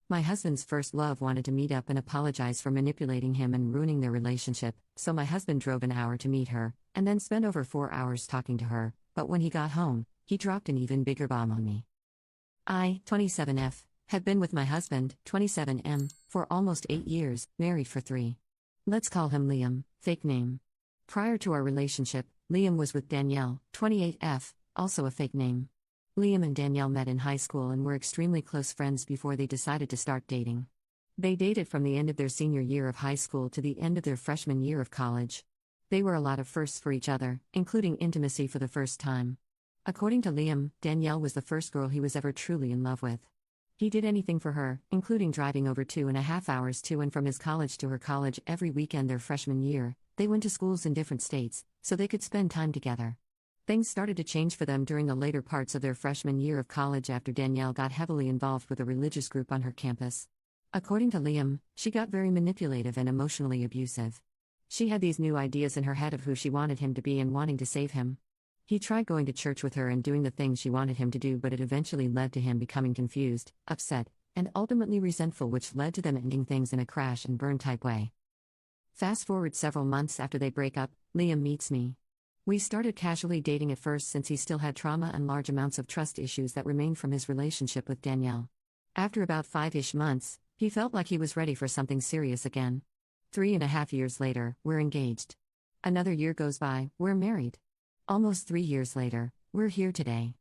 My husband's first love wanted to meet up and apologize for manipulating him and ruining their relationship, so my husband drove an hour to meet her, and then spent over 4 hours talking to her, but when he got home, he dropped an even bigger bomb on me. I, 27F, have been with my husband, 27M, for almost 8 years, married for 3. Let's call him Liam, fake name. Prior to our relationship, Liam was with Danielle, 28F, also a fake name. Liam and Danielle met in high school and were extremely close friends before they decided to start dating. They dated from the end of their senior year of high school to the end of their freshman year of college. They were a lot of firsts for each other, including intimacy for the first time. According to Liam, Danielle was the first girl he was ever truly in love with. He did anything for her, including driving over 2.5 hours to and from his college to her college every weekend their freshman year. They went to schools in different states, so they could spend time together. Things started to change for them during the later parts of their freshman year of college after Danielle got heavily involved with a religious group on her campus. According to Liam, she got very manipulative and emotionally abusive. She had these new ideas in her head of who she wanted him to be and wanting to save him. He tried going to church with her and doing the things she wanted him to do, but it eventually led to him becoming confused, upset, and ultimately resentful, which led to them ending things in a crash and burn type way. Fast forward several months after they break up, Liam meets me. We started casually dating at first since he still had trauma and large amounts of trust issues that remained from his relationship with Danielle. After about 5-ish months, he felt like he was ready for something serious again. 3.5 years later, we're engaged. Another year goes by, we're married. Almost 3 years later, we're here today.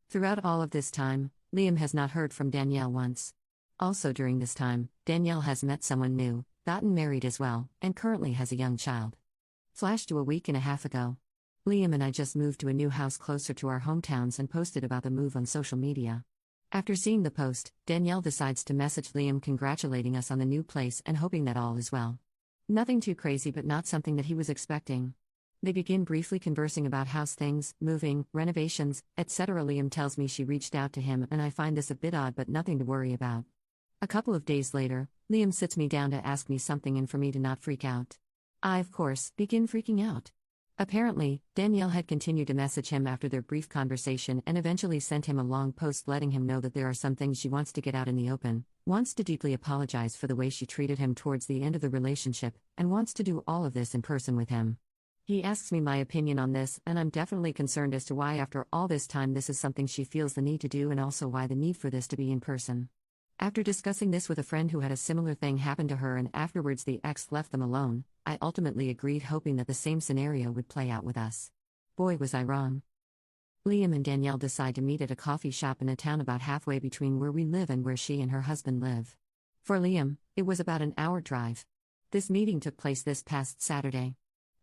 Throughout all of this time, Liam has not heard from Danielle once. Also during this time, Danielle has met someone new, gotten married as well, and currently has a young child. Flash to a week and a half ago. Liam and I just moved to a new house closer to our hometowns and posted about the move on social media. After seeing the post, Danielle decides to message Liam congratulating us on the new place and hoping that all is well. Nothing too crazy, but not something that he was expecting. They begin briefly conversing about house things, moving, renovations, etc. Liam tells me she reached out to him, and I find this a bit odd but nothing to worry about. A couple of days later, Liam sits me down to ask me something and for me to not freak out. I, of course, begin freaking out. Apparently, Danielle had continued to message him after their brief conversation and eventually sent him a long post letting him know that there are some things she wants to get out in the open, wants to deeply apologize for the way she treated him towards the end of the relationship, and wants to do all of this in person with him. He asks me my opinion on this, and I'm definitely concerned as to why after all this time this is something she feels the need to do, and also why the need for this to be in person. After discussing this with a friend who had a similar thing happen to her and afterwards the ex left them alone, I ultimately agreed, hoping that the same scenario would play out with us. Boy, was I wrong. Liam and Danielle decide to meet at a coffee shop in a town about halfway between where we live and where she and her husband live. For Liam, it was about an hour drive. This meeting took place this past Saturday.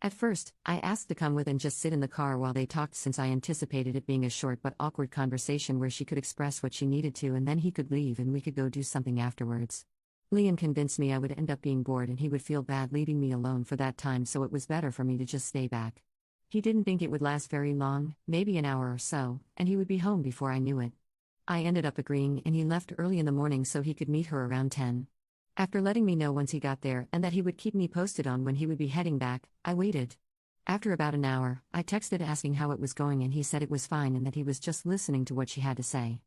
At first, I asked to come with and just sit in the car while they talked, since I anticipated it being a short but awkward conversation where she could express what she needed to and then he could leave and we could go do something afterwards. Liam convinced me I would end up being bored and he would feel bad leaving me alone for that time, so it was better for me to just stay back. He didn't think it would last very long, maybe an hour or so, and he would be home before I knew it. I ended up agreeing and he left early in the morning so he could meet her around 10. After letting me know once he got there and that he would keep me posted on when he would be heading back, I waited. After about an hour, I texted asking how it was going and he said it was fine and that he was just listening to what she had to say.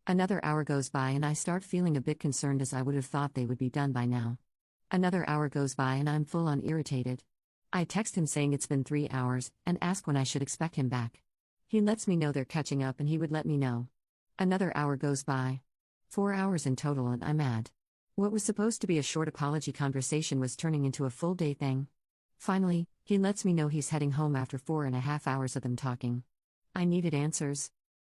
Another hour goes by and I start feeling a bit concerned, as I would have thought they would be done by now. Another hour goes by and I'm full on irritated. I text him saying it's been 3 hours and ask when I should expect him back. He lets me know they're catching up and he would let me know. Another hour goes by. 4 hours in total and I'm mad. What was supposed to be a short apology conversation was turning into a full day thing. Finally, he lets me know he's heading home after 4.5 hours of them talking. I needed answers.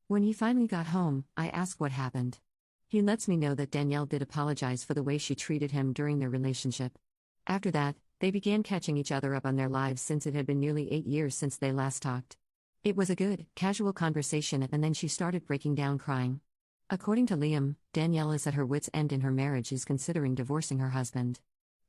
When he finally got home, I asked what happened. He lets me know that Danielle did apologize for the way she treated him during their relationship. After that, they began catching each other up on their lives since it had been nearly 8 years since they last talked. It was a good, casual conversation and then she started breaking down crying. According to Liam, Danielle is at her wit's end in her marriage, is considering divorcing her husband.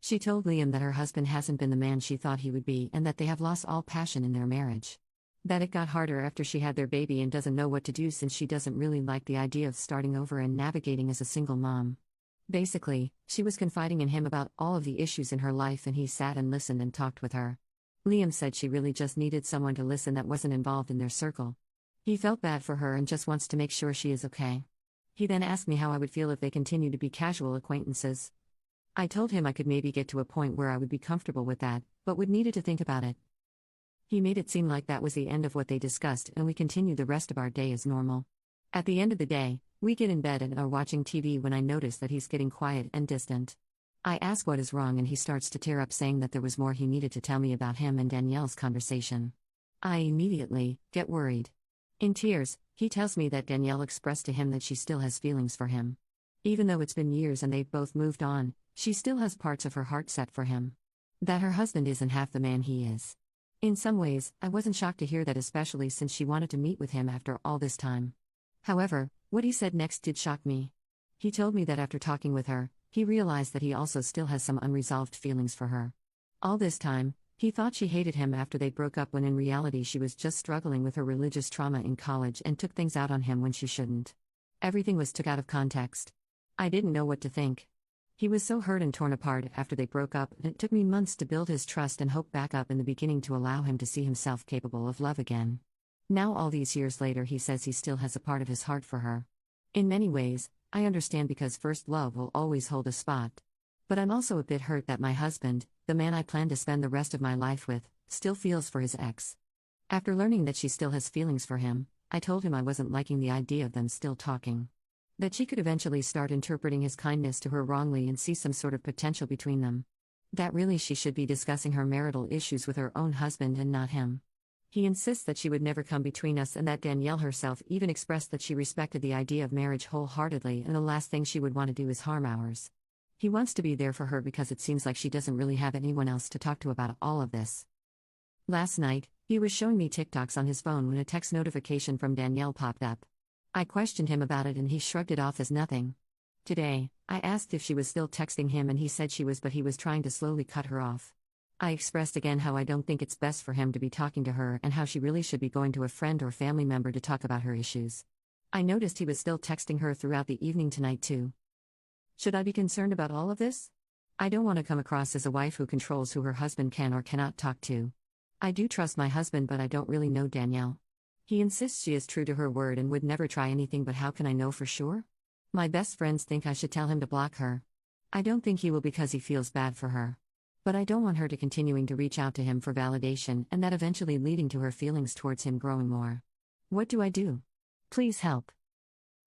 She told Liam that her husband hasn't been the man she thought he would be and that they have lost all passion in their marriage. That it got harder after she had their baby and doesn't know what to do since she doesn't really like the idea of starting over and navigating as a single mom. Basically, she was confiding in him about all of the issues in her life and he sat and listened and talked with her. Liam said she really just needed someone to listen that wasn't involved in their circle. He felt bad for her and just wants to make sure she is okay. He then asked me how I would feel if they continued to be casual acquaintances. I told him I could maybe get to a point where I would be comfortable with that, but would needed to think about it. He made it seem like that was the end of what they discussed, and we continued the rest of our day as normal. At the end of the day, we get in bed and are watching TV when I notice that he's getting quiet and distant. I ask what is wrong and he starts to tear up, saying that there was more he needed to tell me about him and Danielle's conversation. I immediately get worried. In tears, he tells me that Danielle expressed to him that she still has feelings for him. Even though it's been years and they've both moved on, she still has parts of her heart set for him. That her husband isn't half the man he is. In some ways, I wasn't shocked to hear that, especially since she wanted to meet with him after all this time. However, what he said next did shock me. He told me that after talking with her, he realized that he also still has some unresolved feelings for her. All this time, he thought she hated him after they broke up, when in reality she was just struggling with her religious trauma in college and took things out on him when she shouldn't. Everything was took out of context. I didn't know what to think. He was so hurt and torn apart after they broke up, and it took me months to build his trust and hope back up in the beginning to allow him to see himself capable of love again. Now all these years later, he says he still has a part of his heart for her. In many ways, I understand, because first love will always hold a spot. But I'm also a bit hurt that my husband, the man I plan to spend the rest of my life with, still feels for his ex. After learning that she still has feelings for him, I told him I wasn't liking the idea of them still talking. That she could eventually start interpreting his kindness to her wrongly and see some sort of potential between them. That really she should be discussing her marital issues with her own husband and not him. He insists that she would never come between us, and that Danielle herself even expressed that she respected the idea of marriage wholeheartedly, and the last thing she would want to do is harm ours. He wants to be there for her because it seems like she doesn't really have anyone else to talk to about all of this. Last night, he was showing me TikToks on his phone when a text notification from Danielle popped up. I questioned him about it and he shrugged it off as nothing. Today, I asked if she was still texting him and he said she was, but he was trying to slowly cut her off. I expressed again how I don't think it's best for him to be talking to her and how she really should be going to a friend or family member to talk about her issues. I noticed he was still texting her throughout the evening tonight too. Should I be concerned about all of this? I don't want to come across as a wife who controls who her husband can or cannot talk to. I do trust my husband, but I don't really know Danielle. He insists she is true to her word and would never try anything, but how can I know for sure? My best friends think I should tell him to block her. I don't think he will, because he feels bad for her. But I don't want her to continuing to reach out to him for validation, and that eventually leading to her feelings towards him growing more. What do I do? Please help.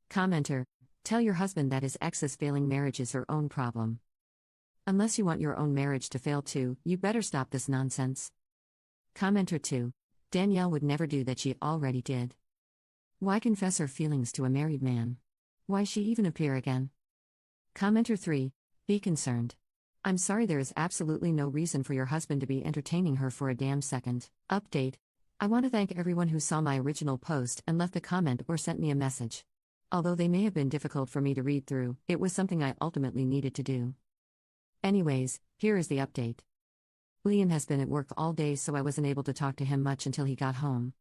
Commenter: tell your husband that his ex's failing marriage is her own problem. Unless you want your own marriage to fail too, you better stop this nonsense. Commenter 2: Danielle would never do that, she already did. Why confess her feelings to a married man? Why she even appear again? Commenter 3: be concerned. I'm sorry, there is absolutely no reason for your husband to be entertaining her for a damn second. Update: I want to thank everyone who saw my original post and left a comment or sent me a message. Although they may have been difficult for me to read through, it was something I ultimately needed to do. Anyways, here is the update. Liam has been at work all day, so I wasn't able to talk to him much until he got home.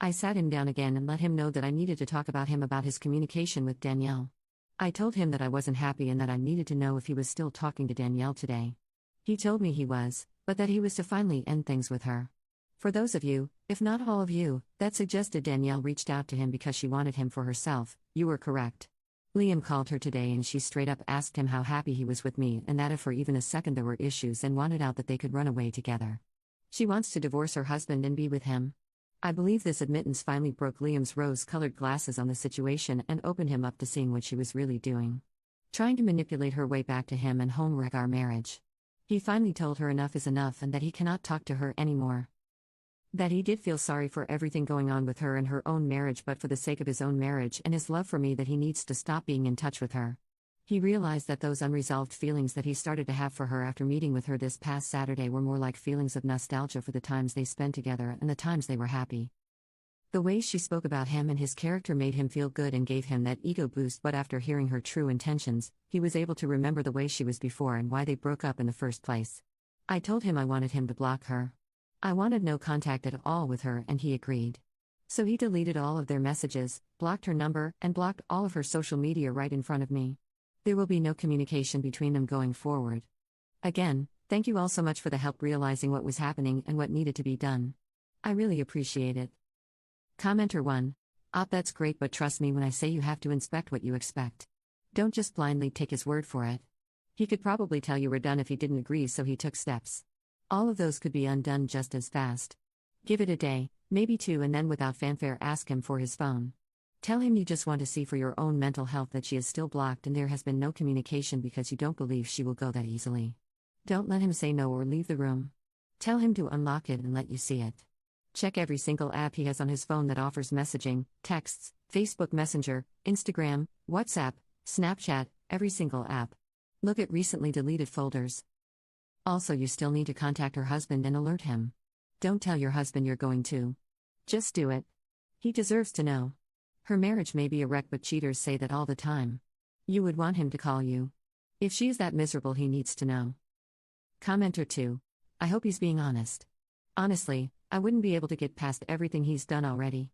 I sat him down again and let him know that I needed to talk about his communication with Danielle. I told him that I wasn't happy and that I needed to know if he was still talking to Danielle today. He told me he was, but that he was to finally end things with her. For those of you, if not all of you, that suggested Danielle reached out to him because she wanted him for herself, you were correct. Liam called her today and she straight up asked him how happy he was with me, and that if for even a second there were issues, and wanted out that they could run away together. She wants to divorce her husband and be with him. I believe this admittance finally broke Liam's rose-colored glasses on the situation and opened him up to seeing what she was really doing. Trying to manipulate her way back to him and home wreck our marriage. He finally told her enough is enough and that he cannot talk to her anymore. That he did feel sorry for everything going on with her and her own marriage, but for the sake of his own marriage and his love for me, that he needs to stop being in touch with her. He realized that those unresolved feelings that he started to have for her after meeting with her this past Saturday were more like feelings of nostalgia for the times they spent together and the times they were happy. The way she spoke about him and his character made him feel good and gave him that ego boost, but after hearing her true intentions, he was able to remember the way she was before and why they broke up in the first place. I told him I wanted him to block her. I wanted no contact at all with her, and he agreed. So he deleted all of their messages, blocked her number, and blocked all of her social media right in front of me. There will be no communication between them going forward. Again, thank you all so much for the help realizing what was happening and what needed to be done. I really appreciate it. Commenter 1: That's great, but trust me when I say you have to inspect what you expect. Don't just blindly take his word for it. He could probably tell you were done if he didn't agree, so he took steps. All of those could be undone just as fast. Give it a day, maybe two, and then without fanfare ask him for his phone. Tell him you just want to see for your own mental health that she is still blocked and there has been no communication because you don't believe she will go that easily. Don't let him say no or leave the room. Tell him to unlock it and let you see it. Check every single app he has on his phone that offers messaging, texts, Facebook Messenger, Instagram, WhatsApp, Snapchat, every single app. Look at recently deleted folders. Also, you still need to contact her husband and alert him. Don't tell your husband you're going to. Just do it. He deserves to know. Her marriage may be a wreck, but cheaters say that all the time. You would want him to call you. If she's that miserable, he needs to know. Commenter 2. I hope he's being honest. Honestly, I wouldn't be able to get past everything he's done already.